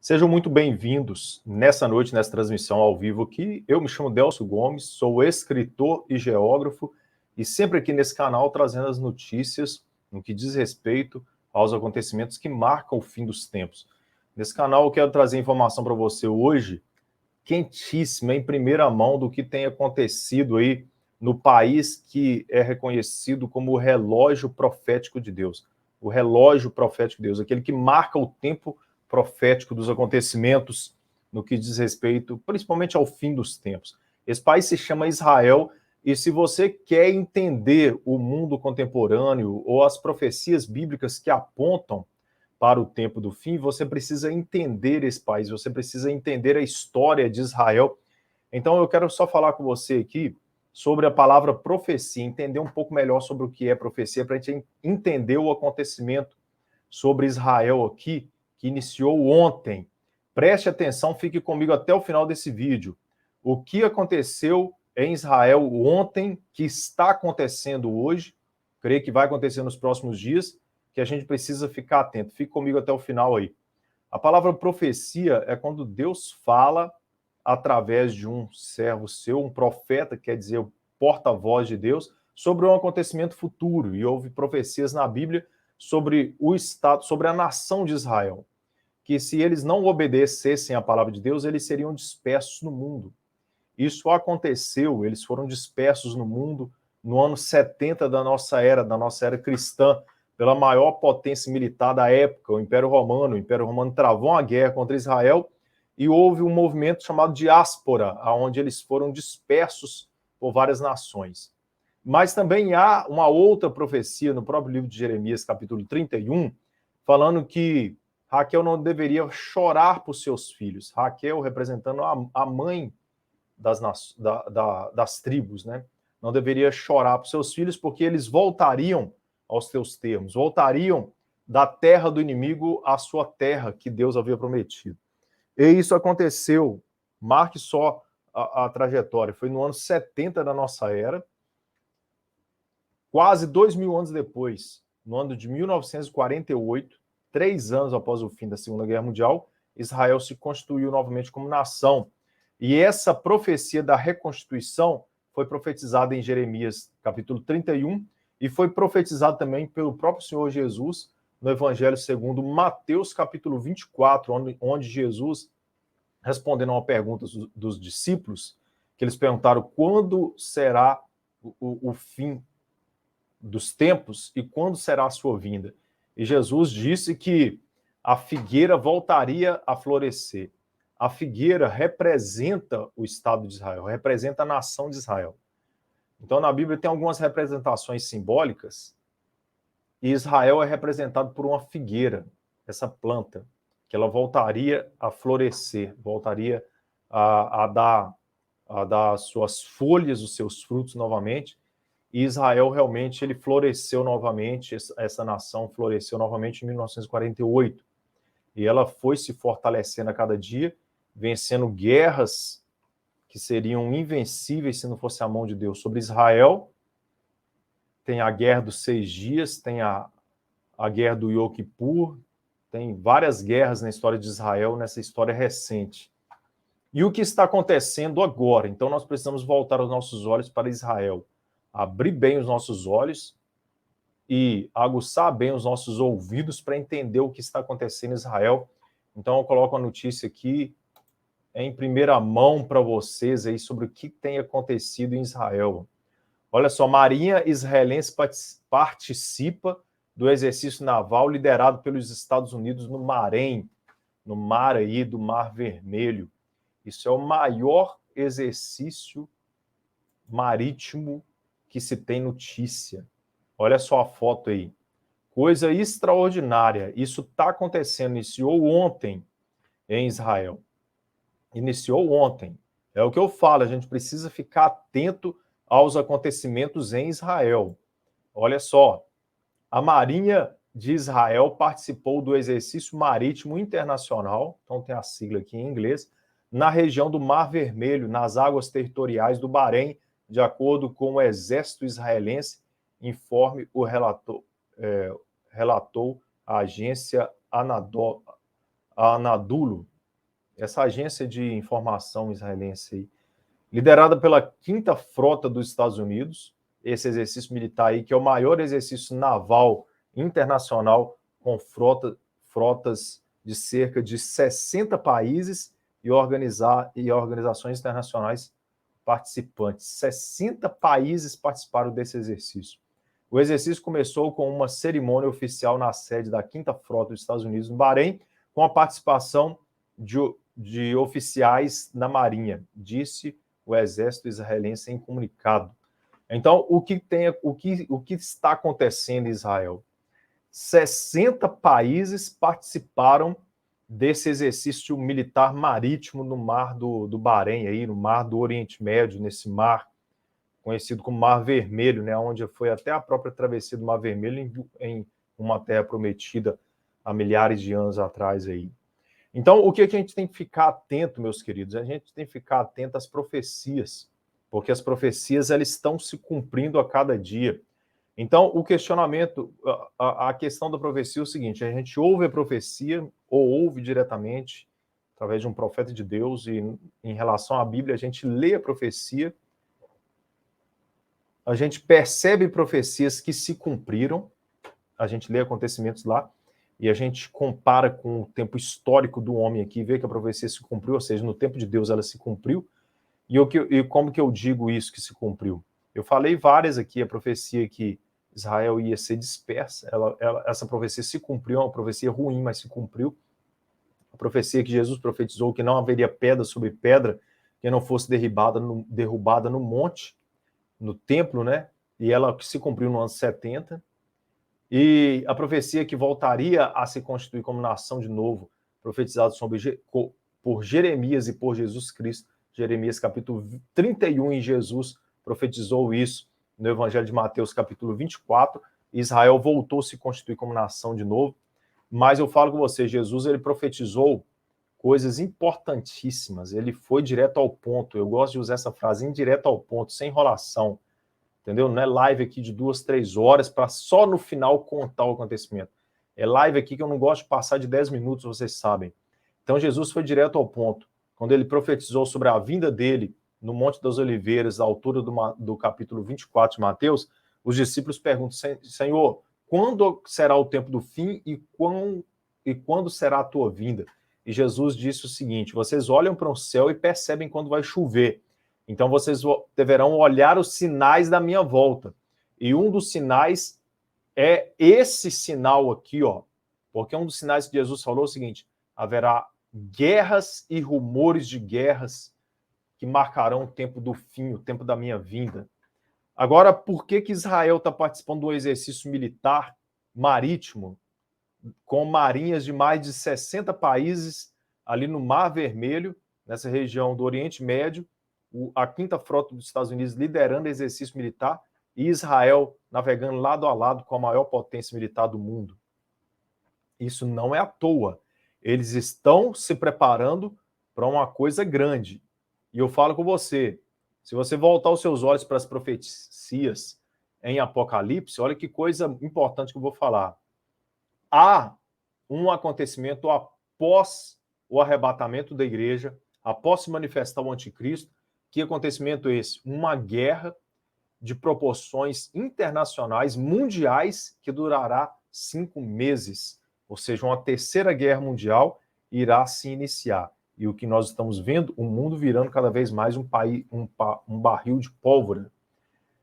Sejam muito bem-vindos nessa noite, nessa transmissão ao vivo aqui. Eu me chamo Delcio Gomes, sou escritor e geógrafo e sempre aqui nesse canal trazendo as notícias no que diz respeito aos acontecimentos que marcam o fim dos tempos. Nesse canal eu quero trazer informação para você hoje, quentíssima, em primeira mão, do que tem acontecido aí no país que é reconhecido como o relógio profético de Deus. O relógio profético de Deus, aquele que marca o tempo profético dos acontecimentos no que diz respeito, principalmente ao fim dos tempos. Esse país se chama Israel, e se você quer entender o mundo contemporâneo ou as profecias bíblicas que apontam para o tempo do fim, você precisa entender esse país, você precisa entender a história de Israel. Então eu quero só falar com você aqui sobre a palavra profecia, entender um pouco melhor sobre o que é profecia, para a gente entender o acontecimento sobre Israel aqui, que iniciou ontem. Preste atenção, fique comigo até o final desse vídeo. O que aconteceu em Israel ontem, que está acontecendo hoje, creio que vai acontecer nos próximos dias, que a gente precisa ficar atento. Fique comigo até o final aí. A palavra profecia é quando Deus fala através de um servo seu, um profeta, quer dizer, o porta-voz de Deus, sobre um acontecimento futuro. E houve profecias na Bíblia sobre o Estado, sobre a nação de Israel, que se eles não obedecessem à palavra de Deus, eles seriam dispersos no mundo. Isso aconteceu, eles foram dispersos no mundo no ano 70 da nossa era cristã, pela maior potência militar da época, o Império Romano. O Império Romano travou uma guerra contra Israel e houve um movimento chamado diáspora, onde eles foram dispersos por várias nações. Mas também há uma outra profecia no próprio livro de Jeremias, capítulo 31, falando que Raquel não deveria chorar por seus filhos. Raquel representando a mãe das tribos, né? Não deveria chorar por seus filhos, porque eles voltariam aos teus termos, voltariam da terra do inimigo à sua terra que Deus havia prometido. E isso aconteceu, marque só a trajetória, foi no ano 70 da nossa era, quase 2.000 anos depois, no ano de 1948, 3 anos após o fim da Segunda Guerra Mundial, Israel se constituiu novamente como nação. E essa profecia da reconstituição foi profetizada em Jeremias, capítulo 31, e foi profetizada também pelo próprio Senhor Jesus no Evangelho segundo Mateus, capítulo 24, onde Jesus, respondendo a uma pergunta dos discípulos, que eles perguntaram quando será o fim dos tempos e quando será a sua vinda. E Jesus disse que a figueira voltaria a florescer. A figueira representa o Estado de Israel, representa a nação de Israel. Então, na Bíblia tem algumas representações simbólicas, e Israel é representado por uma figueira, essa planta, que ela voltaria a florescer, voltaria a dar suas folhas, os seus frutos novamente, e Israel realmente ele floresceu novamente, essa nação floresceu novamente em 1948. E ela foi se fortalecendo a cada dia, vencendo guerras que seriam invencíveis se não fosse a mão de Deus sobre Israel. Tem a Guerra dos 6 Dias, tem a Guerra do Yom Kippur, tem várias guerras na história de Israel, nessa história recente. E o que está acontecendo agora? Então nós precisamos voltar os nossos olhos para Israel, abrir bem os nossos olhos e aguçar bem os nossos ouvidos para entender o que está acontecendo em Israel. Então eu coloco a notícia aqui em primeira mão para vocês aí sobre o que tem acontecido em Israel. Olha só, Marinha israelense participa do exercício naval liderado pelos Estados Unidos no Bahrein, no mar aí do Mar Vermelho. Isso é o maior exercício marítimo que se tem notícia. Olha só a foto aí. Coisa extraordinária. Isso está acontecendo. Iniciou ontem em Israel. Iniciou ontem. É o que eu falo, a gente precisa ficar atento aos acontecimentos em Israel. Olha só, a Marinha de Israel participou do exercício marítimo internacional, então tem a sigla aqui em inglês, na região do Mar Vermelho, nas águas territoriais do Bahrein, de acordo com o exército israelense, informe o relatou a agência Anadulo. essa agência de informação israelense aí, liderada pela 5ª Frota dos Estados Unidos, esse exercício militar aí, que é o maior exercício naval internacional com frotas de cerca de 60 países e organizações internacionais participantes. 60 países participaram desse exercício. O exercício começou com uma cerimônia oficial na sede da 5ª Frota dos Estados Unidos, no Bahrein, com a participação de oficiais da Marinha, disse o exército israelense em comunicado. Então, o que está acontecendo em Israel? 60 países participaram desse exercício militar marítimo no mar do Bahrein, aí, no mar do Oriente Médio, nesse mar conhecido como Mar Vermelho, né, onde foi até a própria travessia do Mar Vermelho em uma terra prometida há milhares de anos atrás aí. Então, o que a gente tem que ficar atento, meus queridos? A gente tem que ficar atento às profecias, porque as profecias elas estão se cumprindo a cada dia. Então, o questionamento, a questão da profecia é o seguinte: a gente ouve a profecia, ou ouve diretamente, através de um profeta de Deus, e em relação à Bíblia, a gente lê a profecia, a gente percebe profecias que se cumpriram, a gente lê acontecimentos lá, e a gente compara com o tempo histórico do homem aqui, vê que a profecia se cumpriu, ou seja, no tempo de Deus ela se cumpriu. E como que eu digo isso que se cumpriu? Eu falei várias aqui, a profecia que Israel ia ser dispersa, essa profecia se cumpriu, é uma profecia ruim, mas se cumpriu. A profecia que Jesus profetizou que não haveria pedra sobre pedra que não fosse derrubada no monte, no templo, né? E ela se cumpriu no ano 70. E a profecia que voltaria a se constituir como nação de novo, profetizado por Jeremias e por Jesus Cristo. Jeremias capítulo 31, em Jesus profetizou isso no Evangelho de Mateus capítulo 24. Israel voltou a se constituir como nação de novo. Mas eu falo com você, Jesus ele profetizou coisas importantíssimas, ele foi direto ao ponto. Eu gosto de usar essa frase, direto ao ponto, sem enrolação. Entendeu? Não é live aqui de 2, 3 horas para só no final contar o acontecimento. É live aqui que eu não gosto de passar de 10 minutos, vocês sabem. Então Jesus foi direto ao ponto. Quando ele profetizou sobre a vinda dele no Monte das Oliveiras, à altura do capítulo 24 de Mateus, os discípulos perguntam: Senhor, quando será o tempo do fim e quando será a tua vinda? E Jesus disse o seguinte: vocês olham para o céu e percebem quando vai chover. Então vocês deverão olhar os sinais da minha volta. E um dos sinais é esse sinal aqui, ó. Porque um dos sinais que Jesus falou é o seguinte: haverá guerras e rumores de guerras que marcarão o tempo do fim, o tempo da minha vinda. Agora, por que Israel está participando de um exercício militar marítimo com marinhas de mais de 60 países ali no Mar Vermelho, nessa região do Oriente Médio, a 5ª Frota dos Estados Unidos liderando exercício militar e Israel navegando lado a lado com a maior potência militar do mundo? Isso não é à toa. Eles estão se preparando para uma coisa grande. E eu falo com você, se você voltar os seus olhos para as profecias em Apocalipse, olha que coisa importante que eu vou falar. Há um acontecimento após o arrebatamento da igreja, após se manifestar o anticristo. Que acontecimento é esse? Uma guerra de proporções internacionais, mundiais, que durará 5 meses. Ou seja, uma terceira guerra mundial irá se iniciar. E o que nós estamos vendo, o mundo virando cada vez mais um barril de pólvora.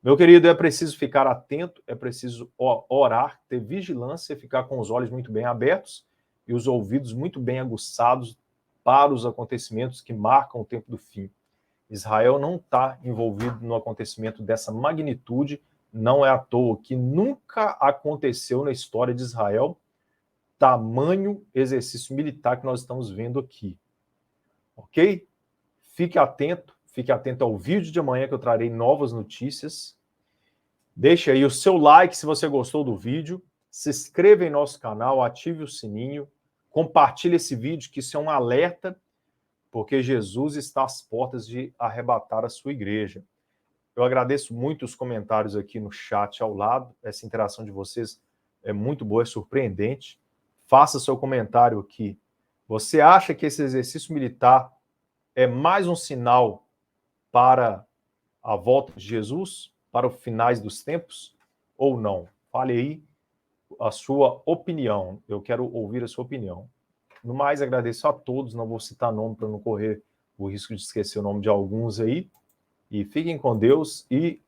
Meu querido, é preciso ficar atento, é preciso orar, ter vigilância, ficar com os olhos muito bem abertos e os ouvidos muito bem aguçados para os acontecimentos que marcam o tempo do fim. Israel não está envolvido no acontecimento dessa magnitude, não é à toa que nunca aconteceu na história de Israel tamanho exercício militar que nós estamos vendo aqui. Ok? Fique atento ao vídeo de amanhã que eu trarei novas notícias. Deixe aí o seu like se você gostou do vídeo, se inscreva em nosso canal, ative o sininho, compartilhe esse vídeo, que isso é um alerta, porque Jesus está às portas de arrebatar a sua igreja. Eu agradeço muito os comentários aqui no chat ao lado, essa interação de vocês é muito boa, é surpreendente. Faça seu comentário aqui Você acha que esse exercício militar é mais um sinal para a volta de Jesus, para os finais dos tempos, ou não? Fale aí a sua opinião. Eu quero ouvir a sua opinião. No mais, agradeço a todos. Não vou citar nome para não correr o risco de esquecer o nome de alguns aí. E fiquem com Deus e